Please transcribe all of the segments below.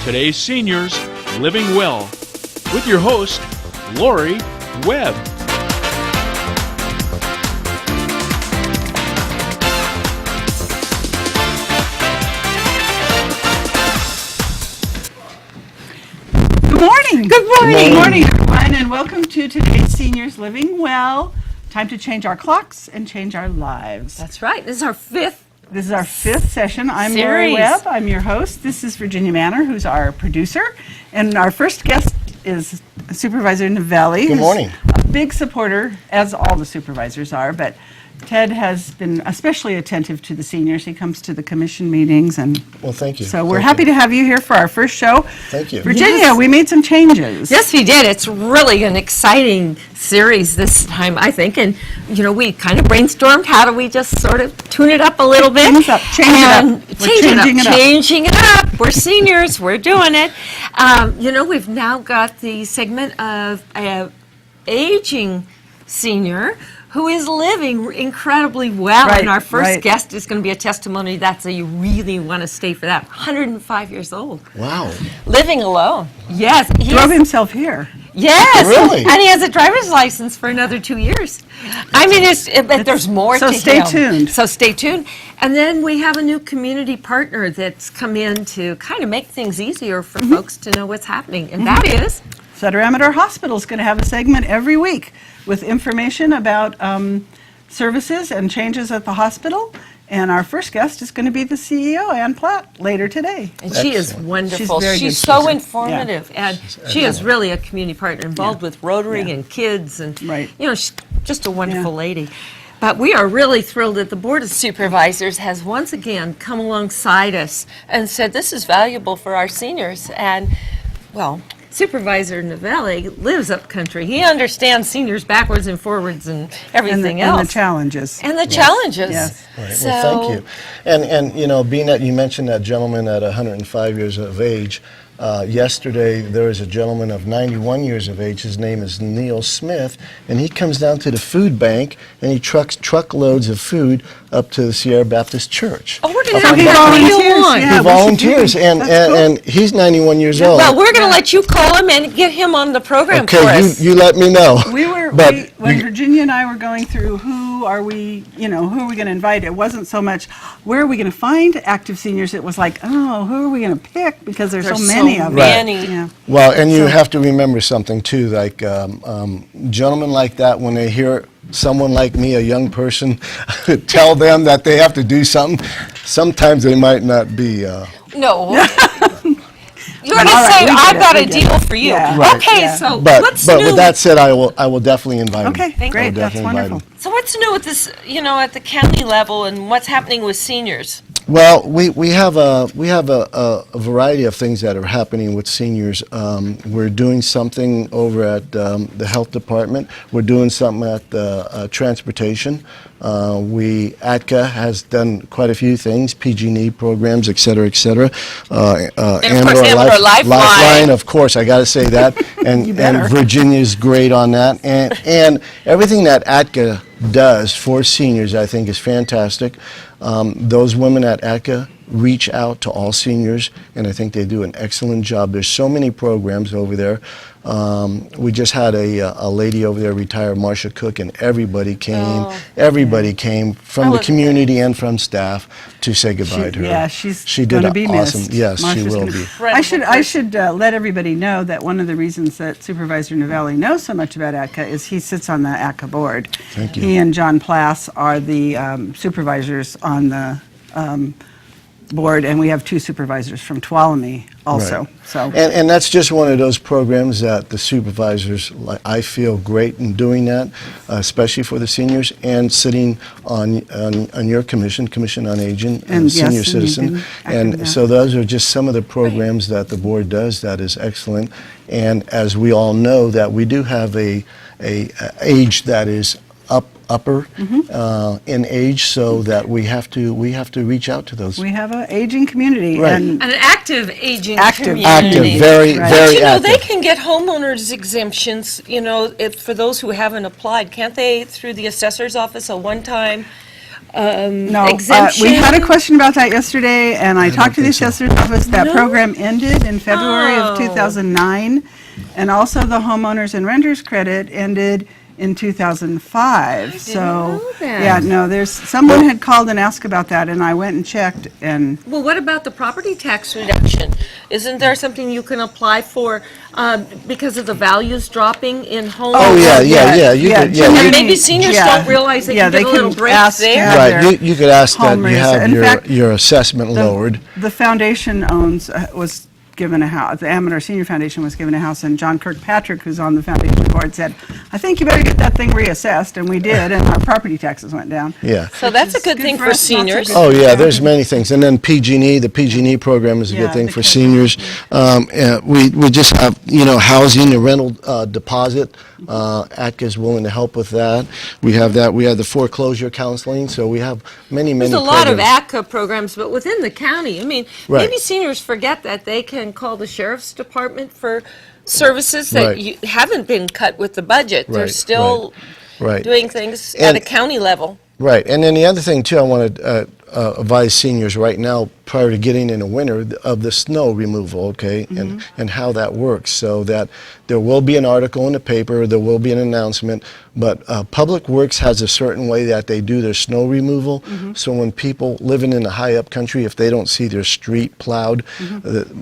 Today's Seniors Living Well with your host, Laurie, Webb. Good morning. Good morning, everyone, and welcome to today's Seniors Living Well. Time to change our clocks and change our lives. That's right. This is our fifth session. I'm series. Laurie Webb. I'm your host. This is Virginia Manor, who's our producer. And our first guest is Supervisor Novelli. Good morning. A big supporter, as all the supervisors are, but Ted has been especially attentive to the seniors. He comes to the commission meetings, and Well, thank you. so we're happy to have you here for our first show. Thank you. Virginia, Yes. we made some changes. Yes, we did. It's really an exciting series this time, I think. And, you know, we kind of brainstormed how do we just sort of tune it up a little bit. Things up, change it up. We're Changing it up. We're seniors. We're doing it. You know, we've now got the segment of aging senior who is living incredibly well. Right, and our first right. guest is going to be a testimony that you really want to stay for that. 105 years old. Wow. Living alone. Yes. Drove himself here. Yes. Really? And he has a driver's license for another 2 years. I mean, but there's more to So him. stay tuned. So stay tuned. And then we have a new community partner that's come in to kind of make things easier for folks to know what's happening. And that is... Sutter Amador Hospital is going to have a segment every week with information about services and changes at the hospital. And our first guest is going to be the CEO, Ann Platt, later today. And she is Excellent. wonderful. She's very She's good. so She's- informative. And she is really a community partner involved with Rotary Yeah. and kids. And, Right. you know, she's just a wonderful Yeah. lady. But we are really thrilled that the Board of Supervisors has once again come alongside us and said this is valuable for our seniors. And, well, Supervisor Novelli lives up country. He understands seniors backwards and forwards and everything else. And the challenges. And the challenges. Yes. Right. So, Well, thank you. And you know, being that you mentioned that gentleman at 105 years of age, yesterday there was a gentleman of 91 years of age. His name is Neil Smith, and he comes down to the food bank and he trucks truckloads of food up to the Sierra Baptist Church. Oh, we're So going he to volunteers, yeah. He we should volunteers, do it. and, That's cool. and he's 91 years old. Well, we're going to let you call him and get him on the program for Okay, us. you let me know. When Virginia and I were going through who are we going to invite, it wasn't so much where are we going to find active seniors, it was like, oh, who are we going to pick because there's so many of them. many. Yeah. Well, and you have to remember something too, like gentlemen like that, when they hear someone like me, a young person, tell them that they have to do something, sometimes they might not be. No. You're All going to right, say, we get I've it, got we a get deal it. for you. Yeah. Right. Okay, Yeah. so But what's but new? with that said, I will definitely invite him. Okay, great, I'll that's definitely invite wonderful. him. So what's new with this, you know, at the county level and what's happening with seniors? Well, we have a variety of things that are happening with seniors. We're doing something over at the health department. We're doing something at the transportation. ATCA has done quite a few things, PG&E programs, et cetera, et cetera. Amador Lifeline. Of course, I got to say that. You better. And Virginia's great on that. And everything that ATCA does for seniors, I think, is fantastic. Those women at ATCA reach out to all seniors, and I think they do an excellent job. There's so many programs over there. We just had a lady over there retire, Marcia Cook, and everybody came. Everybody came from the community and from staff to say goodbye to her. Yeah, she's she going did to be awesome. missed. Yes, Marcia's she will gonna- be. I should let everybody know that one of the reasons that Supervisor Novelli knows so much about ATCA is he sits on the ATCA board. Thank you. He and John Plass are the supervisors on the board, and we have two supervisors from Tuolumne also. Right. So And that's just one of those programs that the supervisors, I feel great in doing that, especially for the seniors, and sitting on your commission on Aging, And yes, Senior and Citizen. you've been active in that. So those are just some of the programs that the board does that is excellent. And as we all know, that we do have a age that is upper in age, so that we have to reach out to those. we have an aging community. Right. And An active aging Active. community. Active, very, Right. very But, you know, active. they can get homeowners exemptions, you know, for those who haven't applied. Can't they, through the assessor's office, a one-time No, exemption? we had a question about that yesterday, and I talked to the think so. assessor's office. That No? program ended in February of Oh. 2009, and also the homeowners and renters credit ended in 2005. So, know that. yeah, no, someone had called and asked about that, and I went and checked, and Well, what about the property tax reduction? Isn't there something you can apply for because of the values dropping in homes? Oh, yeah. You could, Jimmy, And maybe seniors don't realize they yeah, can get a little break ask to there. have Right, their you could ask that home you raised. have In fact, your assessment lowered. The foundation was given a house, the Amador Senior Foundation was given a house, and John Kirkpatrick, who's on the foundation board, said, I think you better get that thing reassessed, and we did, and our property taxes went down. Yeah. So that's a is good good thing for for us, not so seniors. good. Oh, yeah, there's many things. And then PG&E, the PG&E program is a Yeah, good thing the for kids. seniors. We just have, housing, the rental deposit. ATCA's willing to help with that. We have that. We have the foreclosure counseling, so we have many There's a programs. lot of ACCA programs, but within the county, I mean, Right. maybe seniors forget that they can call the sheriff's department for services that Right. haven't been cut with the budget. They're Right, still Right. doing things at And- a county level. Right, and then the other thing too, I want to advise seniors right now, prior to getting in the winter, of the snow removal, okay, and how that works, so that there will be an article in the paper, there will be an announcement, but Public Works has a certain way that they do their snow removal, so when people living in the high up country, if they don't see their street plowed,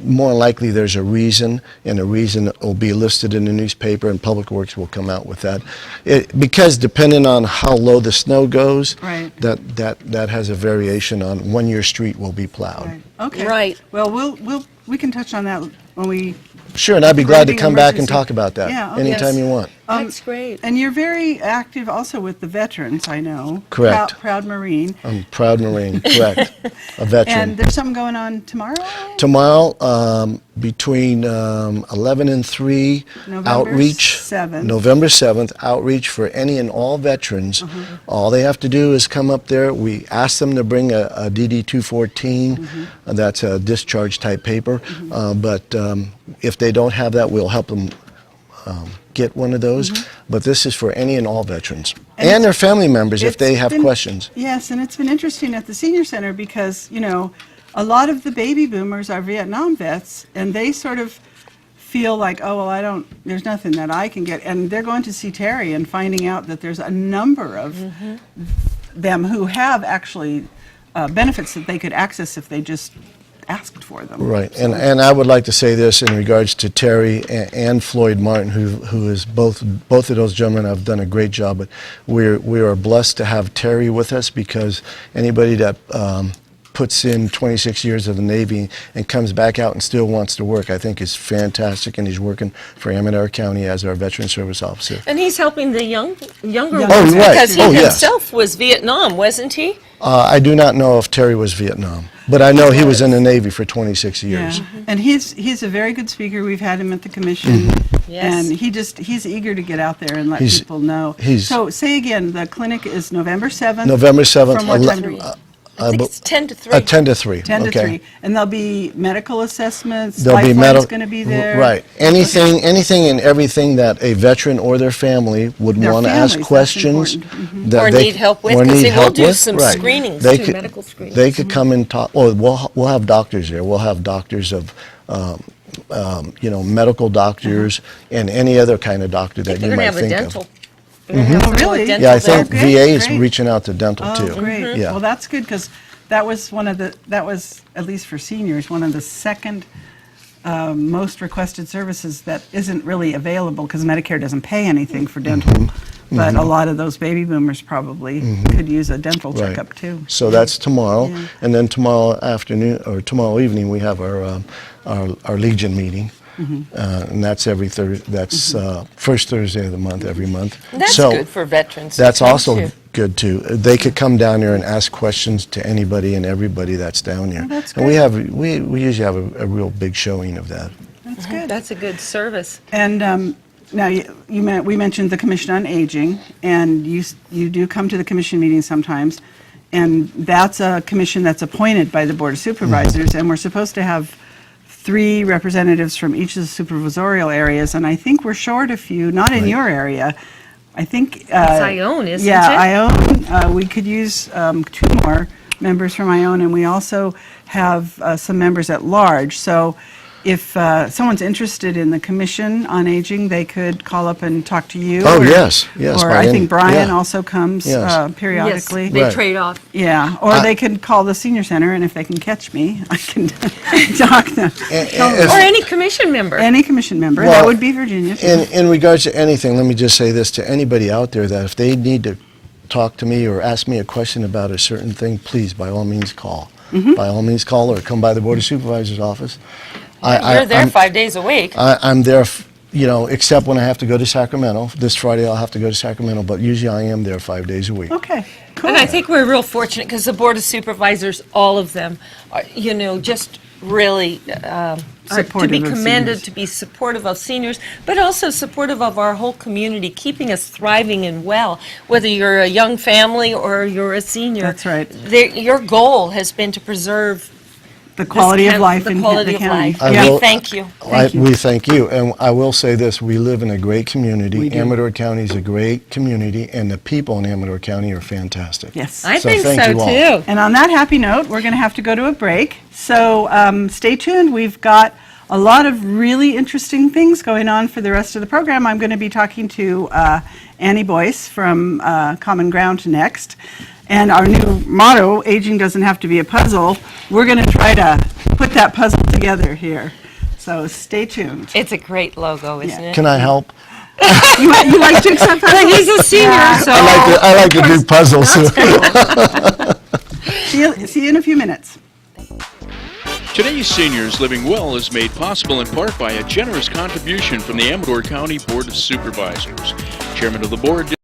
more likely there's a reason, and a reason will be listed in the newspaper, and Public Works will come out with that. Because depending on how low the snow goes, Right. that has a variation on when your street will be plowed. Right. Okay. Right. Well, we can touch on that when we. Sure, and I'd be glad to Preventing come back and emergency. talk about that Yeah, okay. anytime Yes. you want. That's great. And you're very active also with the veterans, I know. Correct. Proud Marine. I'm a proud Marine, correct, a veteran. And there's something going on tomorrow? Tomorrow, between 11 and 3, November outreach. 7th. November 7th, outreach for any and all veterans. All they have to do is come up there. We ask them to bring a DD-214. That's a discharge type paper. But if they don't have that, we'll help them get one of those. But this is for any and all veterans. And their family members if they It's have been- questions. Yes, and it's been interesting at the senior center because, a lot of the baby boomers are Vietnam vets, and they sort of feel like, oh, well, there's nothing that I can get. And they're going to see Terry and finding out that there's a number of them who have actually benefits that they could access if they just asked for them. Right, and I would like to say this in regards to Terry and Floyd Martin, who is both of those gentlemen have done a great job. But we are blessed to have Terry with us, because anybody that puts in 26 years of the Navy and comes back out and still wants to work, I think is fantastic, and he's working for Amador County as our Veteran Service Officer. And he's helping the younger Oh, ones right. because he Oh, yes. himself was Vietnam, wasn't he? I do not know if Terry was Vietnam, but I know he was in the Navy for 26 years. Yeah, and he's a very good speaker. We've had him at the commission, Yes. and he's eager to get out there and let He's- people know. he's- So say again, the clinic is November 7th. November 7th, From what time to I think it's 10 to 3. 10 to 3. 10 to okay. 3, and there'll be medical assessments. There'll be Lifeline's going to be there. Right. Anything and everything that a veteran or their family would Their want to families, ask that's questions. important. that Or they- need help with, or 'cause need they will help do with, some right. screenings They too, could- medical screenings. They could come and talk, we'll have doctors there. We'll have doctors of, medical doctors and any other kind of doctor that They're you going to might have a think dental. of. They're gonna have Oh, someone with really? dental Yeah, I there. think Okay, VA is great. reaching out to dental Oh, too. great. Yeah. Well, that's good, because that was at least for seniors, one of the second most requested services that isn't really available, because Medicare doesn't pay anything for dental. Mm-hmm. But a lot of those baby boomers probably could use a dental Right. checkup too. So that's tomorrow, Yeah. and then tomorrow afternoon or tomorrow evening we have our Legion meeting, and that's every Thursday. That's first Thursday of the month every month. And that's So good for veterans. That's to come also to. good too. They could come down there and ask questions to anybody and everybody that's down there. Oh, that's And we great. have we usually have a real big showing of that. That's good. That's a good service. And now, we mentioned the Commission on Aging, and you do come to the commission meetings sometimes, and that's a commission that's appointed by the Board of Supervisors, and we're supposed to have 3 representatives from each of the supervisorial areas, and I think we're short a few, not in Right. your area. I think. It's Ione, isn't Yeah, it? Ione. We could use 2 more members from Ione, and we also have some members at large. So if someone's interested in the Commission on Aging, they could call up and talk to you. Oh, or- yes, Or by I any- think Brian yeah. also comes Yes. periodically. Yes, they Right. trade off. Yeah, or they could call the senior center, and if they can catch me, I can talk them. If- Or any commission member. Any commission member, that Well, would be Virginia. too. In regards to anything, let me just say this to anybody out there, that if they need to talk to me or ask me a question about a certain thing, please, by all means, call. By all means, call or come by the Board of Supervisors office. You're there I'm- 5 days a week. I'm there, except when I have to go to Sacramento. This Friday, I'll have to go to Sacramento, but usually I am there 5 days a week. Okay, cool. And I think we're real fortunate because the Board of Supervisors, all of them, are, just really are to Supportive be of commended, seniors. to be supportive of seniors, but also supportive of our whole community, keeping us thriving and well, whether you're a young family or you're a senior. That's right. Your goal has been to preserve The quality of life the in quality the of county. life. I Yeah. We will- thank you. We thank you, and I will say this, we live in a great community. We do. Amador County is a great community, and the people in Amador County are fantastic. Yes. I So think thank so you all. too. And on that happy note, we're going to have to go to a break. So stay tuned. We've got a lot of really interesting things going on for the rest of the program. I'm going to be talking to Annie Boyce from Common Ground next. And our new motto, aging doesn't have to be a puzzle, we're going to try to put that puzzle together here. So stay tuned. It's a great logo, isn't Yeah. it? Can I help? You like to accept puzzles? He's a senior, so. I like to do puzzles. See you in a few minutes. Today's Seniors Living Well is made possible in part by a generous contribution from the Amador County Board of Supervisors. Chairman of the Board,